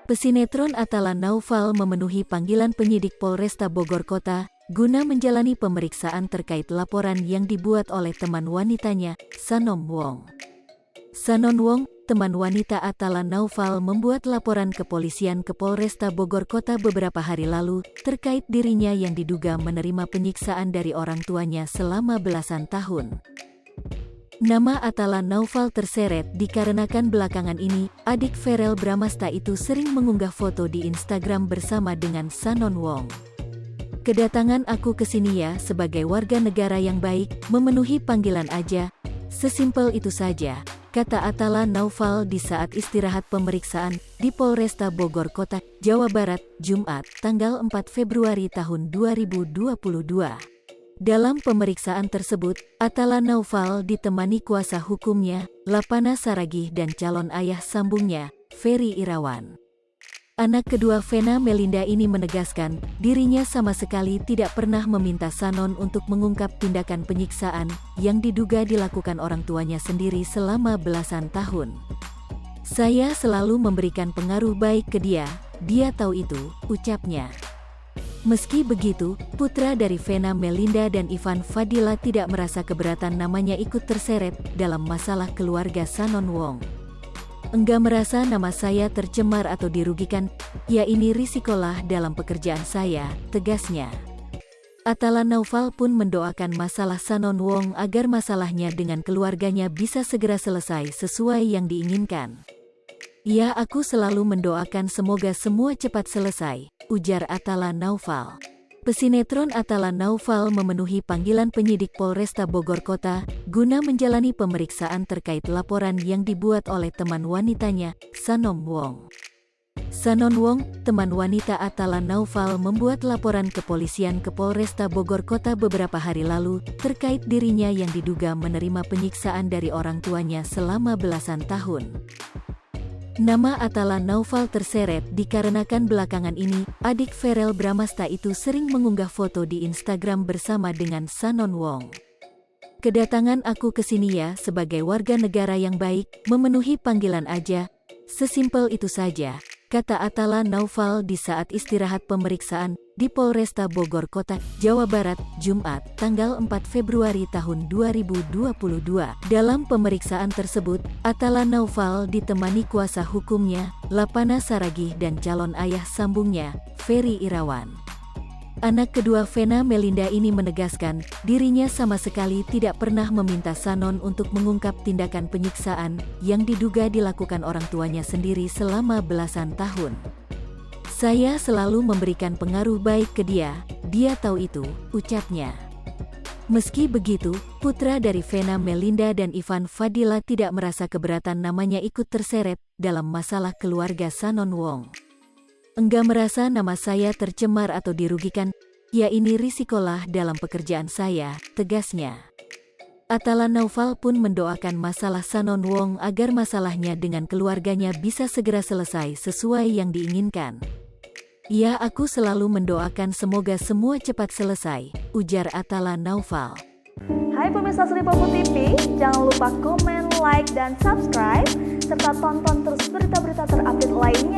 Pesinetron Atala Naufal memenuhi panggilan penyidik Polresta Bogor Kota guna menjalani pemeriksaan terkait laporan yang dibuat oleh teman wanitanya, Sanon Wong. Sanon Wong, teman wanita Atala Naufal, membuat laporan kepolisian ke Polresta Bogor Kota beberapa hari lalu terkait dirinya yang diduga menerima penyiksaan dari orang tuanya selama belasan tahun. Nama Atala Naufal terseret dikarenakan belakangan ini, adik Verrel Bramasta itu sering mengunggah foto di Instagram bersama dengan Sanon Wong. Kedatangan aku ke sini ya sebagai warga negara yang baik, memenuhi panggilan aja. Sesimpel itu saja, kata Atala Naufal di saat istirahat pemeriksaan di Polresta Bogor Kota, Jawa Barat, Jumat, tanggal 4 Februari tahun 2022. Dalam pemeriksaan tersebut, Atala Naufal ditemani kuasa hukumnya, Lapana Saragih, dan calon ayah sambungnya, Ferry Irawan. Anak kedua Vena Melinda ini menegaskan, dirinya sama sekali tidak pernah meminta Sanon untuk mengungkap tindakan penyiksaan yang diduga dilakukan orang tuanya sendiri selama belasan tahun. Saya selalu memberikan pengaruh baik ke dia tahu itu, ucapnya. Meski begitu, putra dari Vena Melinda dan Ivan Fadila tidak merasa keberatan namanya ikut terseret dalam masalah keluarga Sanon Wong. Enggak merasa nama saya tercemar atau dirugikan, ya ini risikolah dalam pekerjaan saya, tegasnya. Atala Naufal pun mendoakan masalah Sanon Wong agar masalahnya dengan keluarganya bisa segera selesai sesuai yang diinginkan. Ya, aku selalu mendoakan semoga semua cepat selesai, ujar Atala Naufal. Pesinetron Atala Naufal memenuhi panggilan penyidik Polresta Bogor Kota guna menjalani pemeriksaan terkait laporan yang dibuat oleh teman wanitanya, Sanon Wong. Sanon Wong, teman wanita Atala Naufal, membuat laporan kepolisian ke Polresta Bogor Kota beberapa hari lalu terkait dirinya yang diduga menerima penyiksaan dari orang tuanya selama belasan tahun. Nama Atala Naufal terseret dikarenakan belakangan ini, adik Verrel Bramasta itu sering mengunggah foto di Instagram bersama dengan Sanon Wong. Kedatangan aku ke sini ya sebagai warga negara yang baik, memenuhi panggilan aja. Sesimpel itu saja, kata Atala Naufal di saat istirahat pemeriksaan di Polresta Bogor Kota, Jawa Barat, Jumat, tanggal 4 Februari tahun 2022. Dalam pemeriksaan tersebut, Atala Naufal ditemani kuasa hukumnya, Lapana Saragih, dan calon ayah sambungnya, Ferry Irawan. Anak kedua Vena Melinda ini menegaskan, dirinya sama sekali tidak pernah meminta Sanon untuk mengungkap tindakan penyiksaan yang diduga dilakukan orang tuanya sendiri selama belasan tahun. Saya selalu memberikan pengaruh baik ke dia tahu itu, ucapnya. Meski begitu, putra dari Vena Melinda dan Ivan Fadila tidak merasa keberatan namanya ikut terseret dalam masalah keluarga Sanon Wong. Enggak merasa nama saya tercemar atau dirugikan, ya ini risikolah dalam pekerjaan saya, tegasnya. Atala Naufal pun mendoakan masalah Sanon Wong agar masalahnya dengan keluarganya bisa segera selesai sesuai yang diinginkan. Ya, aku selalu mendoakan semoga semua cepat selesai, ujar Atala Naufal. Hai pemirsa Sri Popo TV, jangan lupa komen, like, dan subscribe, serta tonton terus berita-berita terupdate lainnya